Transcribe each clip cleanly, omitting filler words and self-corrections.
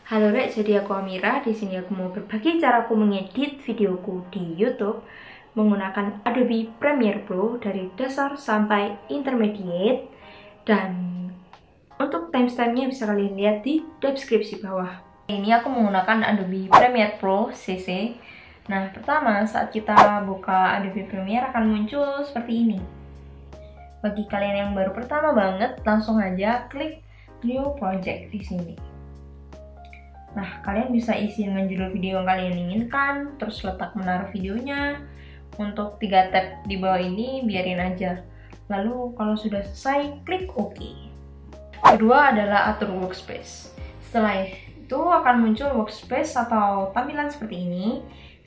Halo Rek, jadi aku Amira. Di sini aku mau berbagi cara aku mengedit videoku di YouTube menggunakan Adobe Premiere Pro dari dasar sampai intermediate, dan untuk timestamp-nya bisa kalian lihat di deskripsi bawah. Ini aku menggunakan Adobe Premiere Pro CC. Nah, pertama saat kita buka Adobe Premiere akan muncul seperti ini. Bagi kalian yang baru pertama banget, langsung aja klik New Project di sini. Nah, kalian bisa isi dengan judul video yang kalian inginkan, terus letak menaruh videonya. Untuk 3 tab di bawah ini biarin aja. Lalu kalau sudah selesai, klik OK. Kedua adalah atur workspace. Setelah itu akan muncul workspace atau tampilan seperti ini.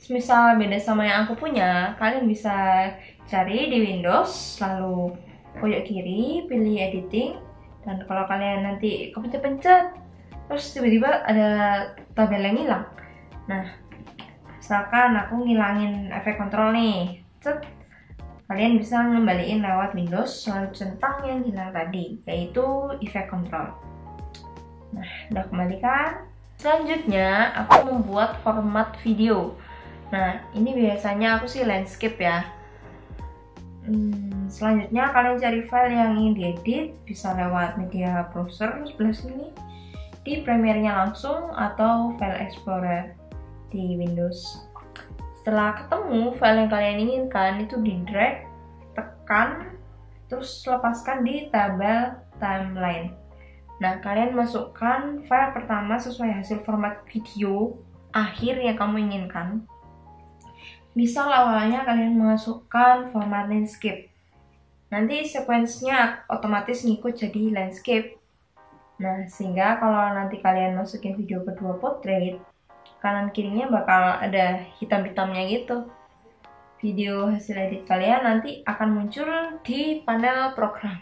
Misal beda sama yang aku punya, kalian bisa cari di Windows, lalu pojok kiri, pilih editing. Dan kalau kalian nanti kepencet-pencet, terus tiba-tiba ada tabel yang hilang. Nah, misalkan aku ngilangin efek kontrol nih, kalian bisa ngembaliin lewat Windows lalu centang yang hilang tadi, yaitu efek kontrol. Nah, udah kembalikan. Selanjutnya aku membuat format video. Nah, ini biasanya aku sih landscape ya. Selanjutnya kalian cari file yang ingin diedit, bisa lewat media browser sebelah sini, di Premiere-nya langsung, atau File Explorer di Windows. Setelah ketemu file yang kalian inginkan, itu di drag, tekan, terus lepaskan di tabel timeline. Nah, kalian masukkan file pertama sesuai hasil format video akhir yang kamu inginkan. Misal awalnya kalian masukkan format landscape, nanti sequence-nya otomatis ngikut jadi landscape. Nah, sehingga kalau nanti kalian masukin video kedua portrait, kanan kirinya bakal ada hitam-hitamnya gitu. Video hasil edit kalian nanti akan muncul di panel program.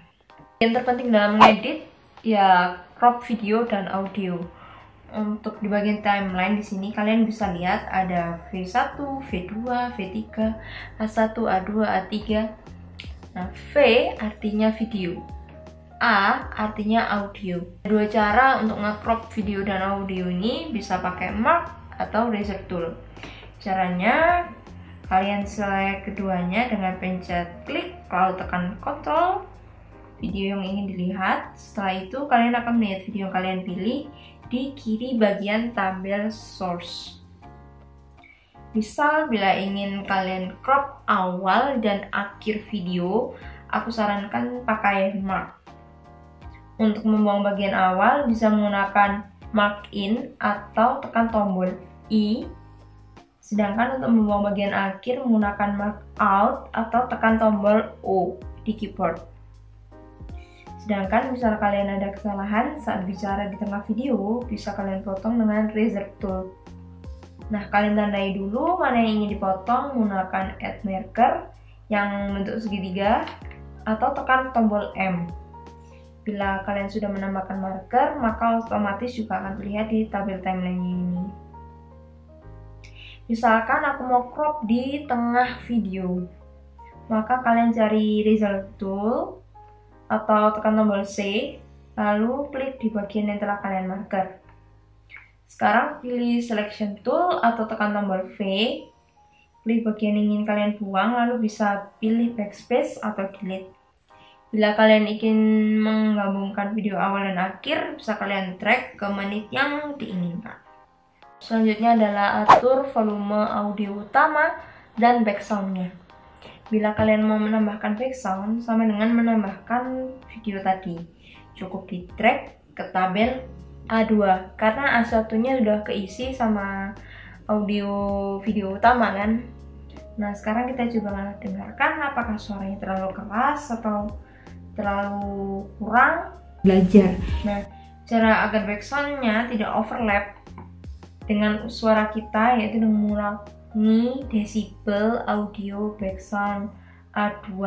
Yang terpenting dalam mengedit ya crop video dan audio. Untuk di bagian timeline di sini kalian bisa lihat ada V1, V2, V3, A1, A2, A3. Nah, V artinya video, A artinya audio. Dua cara untuk nge-crop video dan audio ini, bisa pakai mark atau razor tool. Caranya kalian select keduanya dengan pencet klik lalu tekan Ctrl video yang ingin dilihat. Setelah itu kalian akan melihat video yang kalian pilih di kiri bagian tabel source. Misal bila ingin kalian crop awal dan akhir video, aku sarankan pakai mark. Untuk membuang bagian awal bisa menggunakan mark in atau tekan tombol I. Sedangkan untuk membuang bagian akhir menggunakan mark out atau tekan tombol O di keyboard. Sedangkan misal kalian ada kesalahan saat bicara di tengah video, bisa kalian potong dengan razor tool. Nah, kalian tandai dulu mana yang ingin dipotong menggunakan add marker yang bentuk segitiga atau tekan tombol M. Bila kalian sudah menambahkan marker, maka otomatis juga akan terlihat di tabel timeline ini. Misalkan aku mau crop di tengah video, maka kalian cari razor tool atau tekan tombol C, lalu klik di bagian yang telah kalian marker. Sekarang pilih selection tool atau tekan tombol V, klik bagian yang ingin kalian buang, lalu bisa pilih backspace atau delete. Bila kalian ingin menggabungkan video awal dan akhir, bisa kalian drag ke menit yang diinginkan. Selanjutnya adalah atur volume audio utama dan background-nya. Bila kalian mau menambahkan background, sama dengan menambahkan video tadi. Cukup di drag ke tabel A2, karena A1-nya sudah keisi sama audio video utama kan. Nah, sekarang kita coba dengarkan apakah suaranya terlalu keras atau terlalu kurang. Belajar. Nah, cara agar backsound-nya tidak overlap dengan suara kita, yaitu dengan mengurangi desibel audio backsound A2.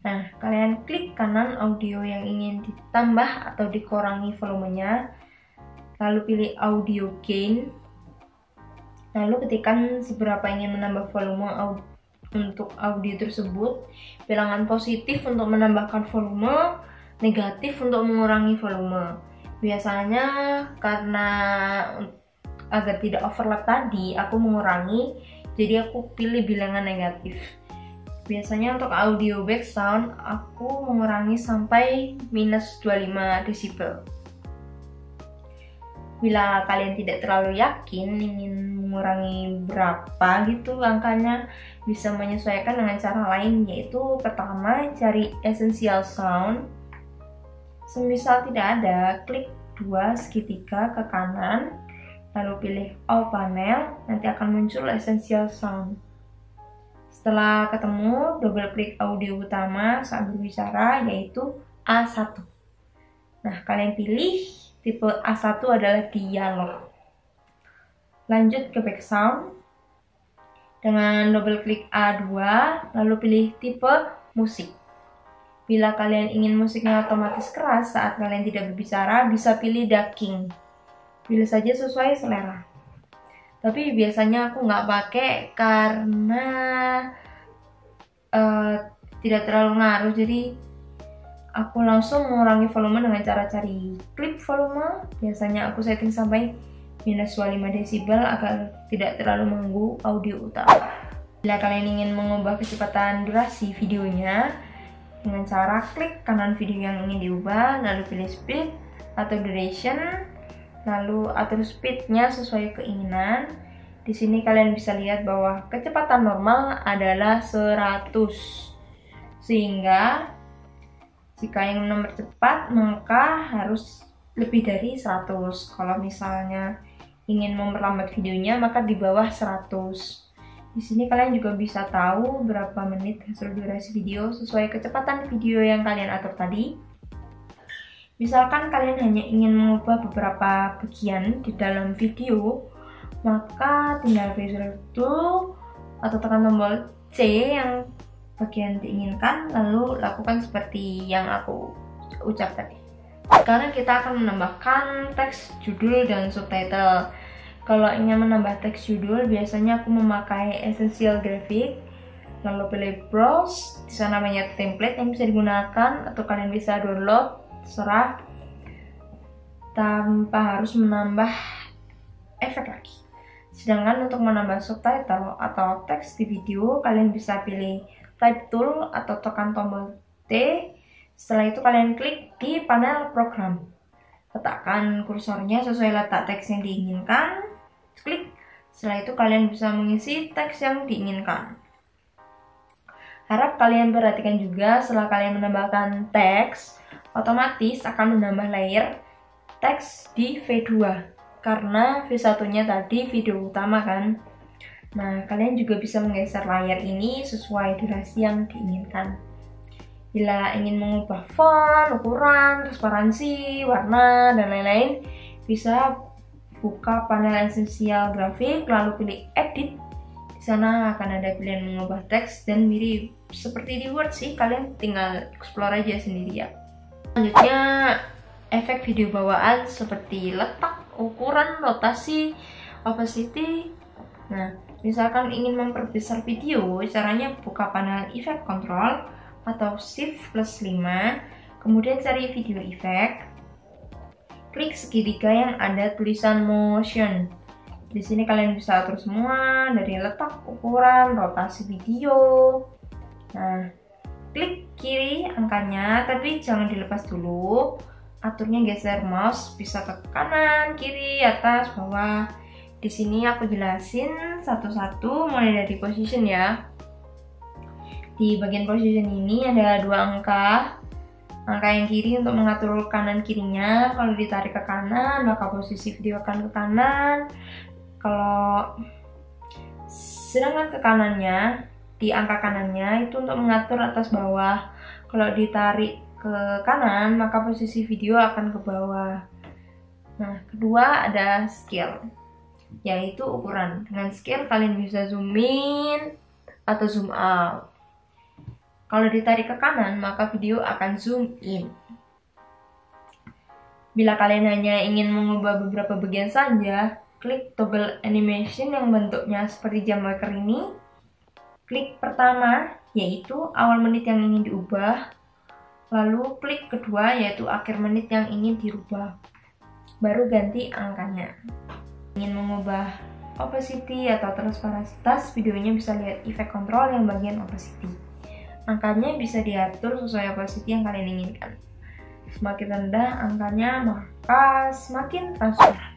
Nah, kalian klik kanan audio yang ingin ditambah atau dikurangi volumenya, lalu pilih audio gain, lalu ketikkan seberapa ingin menambah volume untuk audio tersebut. Bilangan positif untuk menambahkan volume, negatif untuk mengurangi volume. Biasanya karena agar tidak overlap tadi, aku mengurangi, jadi aku pilih bilangan negatif. Biasanya untuk audio background aku mengurangi sampai minus 25 desibel. Bila kalian tidak terlalu yakin ingin mengurangi berapa gitu angkanya, bisa menyesuaikan dengan cara lain, yaitu pertama cari essential sound. Semisal tidak ada, klik 2 segitiga ke kanan, lalu pilih all panel, nanti akan muncul essential sound. Setelah ketemu, double klik audio utama saat berbicara, yaitu A1. Nah, kalian pilih tipe A1 adalah dialog. Lanjut ke background. Dengan double klik A2, lalu pilih tipe musik. Bila kalian ingin musiknya otomatis keras saat kalian tidak berbicara, bisa pilih ducking. Pilih saja sesuai selera. Tapi biasanya aku nggak pakai karena tidak terlalu ngaruh, jadi aku langsung mengurangi volume dengan cara cari klip volume. Biasanya aku setting sampai minus 25 desibel agar tidak terlalu mengganggu audio utama. Bila kalian ingin mengubah kecepatan durasi videonya, dengan cara klik kanan video yang ingin diubah, lalu pilih speed atau duration, lalu atur speednya sesuai keinginan. Di sini kalian bisa lihat bahwa kecepatan normal adalah 100, sehingga jika ingin mempercepat maka harus lebih dari 100. Kalau misalnya ingin memperlambat videonya maka di bawah 100. Di sini kalian juga bisa tahu berapa menit hasil durasi video sesuai kecepatan video yang kalian atur tadi. Misalkan kalian hanya ingin mengubah beberapa bagian di dalam video, maka tinggal pilih tool atau tekan tombol C yang bagian diinginkan, lalu lakukan seperti yang aku ucap tadi. Sekarang kita akan menambahkan teks judul dan subtitle. Kalau ingin menambah teks judul, biasanya aku memakai Essential Graphic, lalu pilih Browse. Di sana banyak template yang bisa digunakan atau kalian bisa download, terserah, tanpa harus menambah efek lagi. Sedangkan untuk menambah subtitle atau teks di video, kalian bisa pilih Type Tool atau tekan tombol T. Setelah itu kalian klik di panel program. Letakkan kursornya sesuai letak teks yang diinginkan. Klik. Setelah itu kalian bisa mengisi teks yang diinginkan. Harap kalian perhatikan juga setelah kalian menambahkan teks, otomatis akan menambah layer teks di V2. Karena V1-nya tadi video utama kan. Nah, kalian juga bisa menggeser layar ini sesuai durasi yang diinginkan. Bila ingin mengubah font, ukuran, transparansi, warna, dan lain-lain, bisa buka panel Essential Graphic, lalu pilih Edit. Di sana akan ada pilihan mengubah teks dan mirip seperti di Word sih, kalian tinggal explore aja sendiri ya. Selanjutnya, efek video bawaan seperti letak, ukuran, rotasi, opacity. Nah, misalkan ingin memperbesar video, caranya buka panel Effect Control atau Shift plus 5, kemudian cari video effect, klik segitiga yang ada tulisan motion. Di sini kalian bisa atur semua dari letak, ukuran, rotasi video. Nah, klik kiri angkanya, tapi jangan dilepas dulu. Aturnya geser mouse, bisa ke kanan, kiri, atas, bawah. Di sini aku jelasin satu-satu mulai dari position ya. Di bagian position ini ada 2 angka. Angka yang kiri untuk mengatur kanan kirinya. Kalau ditarik ke kanan, maka posisi video akan ke kanan. Sedangkan ke kanannya, di angka kanannya itu untuk mengatur atas bawah. Kalau ditarik ke kanan, maka posisi video akan ke bawah. Nah, kedua ada scale, yaitu ukuran. Dengan scale kalian bisa zoom in atau zoom out. Kalau ditarik ke kanan, maka video akan zoom in. Bila kalian hanya ingin mengubah beberapa bagian saja, klik toggle animation yang bentuknya seperti jam waker ini. Klik pertama, yaitu awal menit yang ingin diubah. Lalu klik kedua, yaitu akhir menit yang ingin dirubah. baru ganti angkanya. Ingin mengubah opacity atau transparansitas videonya, bisa lihat efek kontrol yang bagian opacity. Angkanya bisa diatur sesuai opacity yang kalian inginkan. Semakin rendah angkanya maka semakin transparan.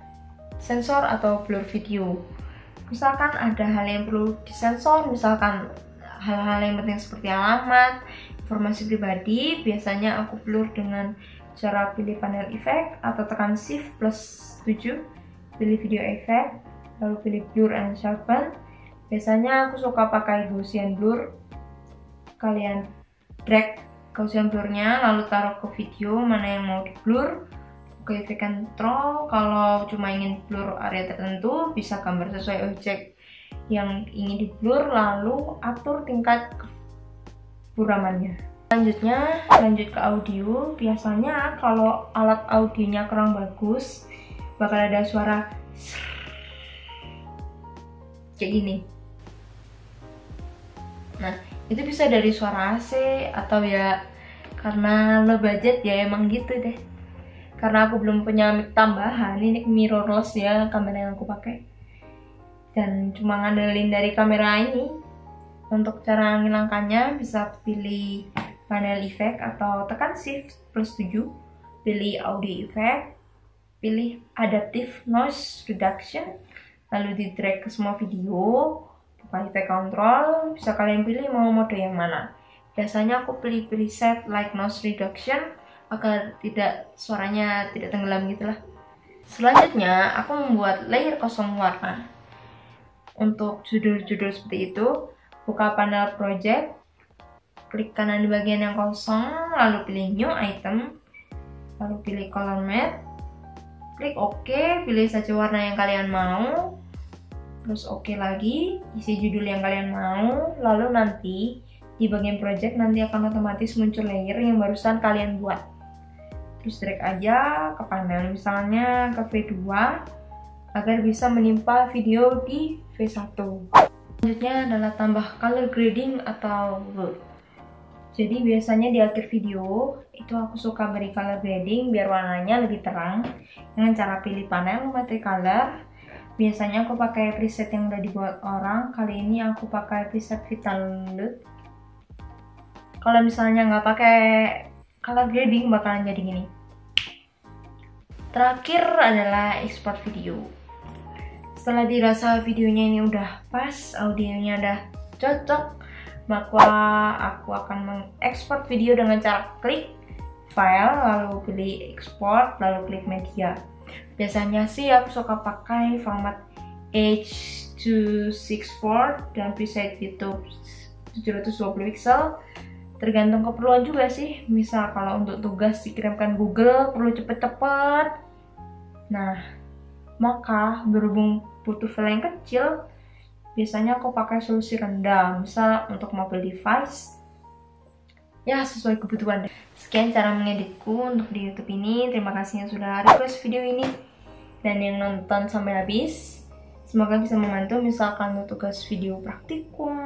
Sensor atau blur video. Misalkan ada hal yang perlu disensor, misalkan hal-hal yang penting seperti alamat, informasi pribadi, biasanya aku blur dengan cara pilih panel effect atau tekan shift +7, pilih video effect, lalu pilih blur and sharpen. Biasanya aku suka pakai Gaussian blur. Kalian drag Gaussian blurnya lalu taruh ke video mana yang mau di blur. Ke efek control, kalau cuma ingin blur area tertentu, bisa gambar sesuai objek yang ingin di blur, lalu atur tingkat keburamannya. Selanjutnya lanjut ke audio. Biasanya kalau alat audionya kurang bagus, bakal ada suara kayak gini. Nah, itu bisa dari suara AC atau ya karena low budget ya emang gitu deh. Karena aku belum punya mic tambahan, ini mirrorless ya kamera yang aku pakai, dan cuma ngandelin dari kamera ini. Untuk cara ngilangkannya bisa pilih panel effect atau tekan shift +7, pilih audio effect, pilih adaptive noise reduction, lalu di drag ke semua video, buka efek control, bisa kalian pilih mau mode yang mana. Biasanya aku pilih preset like noise reduction agar suaranya tidak tenggelam gitulah. Selanjutnya aku membuat layer kosong warna. Untuk judul-judul seperti itu, buka panel project, klik kanan di bagian yang kosong, lalu pilih new item, lalu pilih color matte, klik OK, pilih saja warna yang kalian mau, terus OK lagi, isi judul yang kalian mau, lalu nanti di bagian project nanti akan otomatis muncul layer yang barusan kalian buat. Terus drag aja ke panel, misalnya ke V2 agar bisa menimpa video di V1. Selanjutnya adalah tambah color grading atau blur. Jadi biasanya di akhir video itu aku suka beri color grading biar warnanya lebih terang dengan cara pilih panel mate color. Biasanya aku pakai preset yang udah dibuat orang. Kali ini aku pakai preset Vital Look. Kalau misalnya nggak pakai color grading bakalan jadi gini. Terakhir adalah export video. Setelah dirasa videonya ini udah pas, audionya udah cocok, maka aku akan mengekspor video dengan cara klik file, lalu pilih export, lalu klik media. Biasanya sih aku suka pakai format H264 dan preset YouTube 720 pixel. Tergantung keperluan juga sih. Misal kalau untuk tugas dikirimkan Google perlu cepet-cepet, nah maka berhubung butuh file yang kecil, biasanya aku pakai solusi rendah, misal untuk mobile device, ya sesuai kebutuhan. Sekian cara mengeditku untuk di YouTube ini. Terima kasih yang sudah request video ini dan yang nonton sampai habis. Semoga bisa membantu misalkan untuk tugas video praktikum,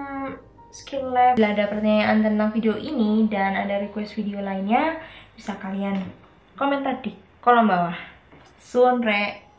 skill lab. Bila ada pertanyaan tentang video ini dan ada request video lainnya, bisa kalian komentar di kolom bawah. Suwun rek.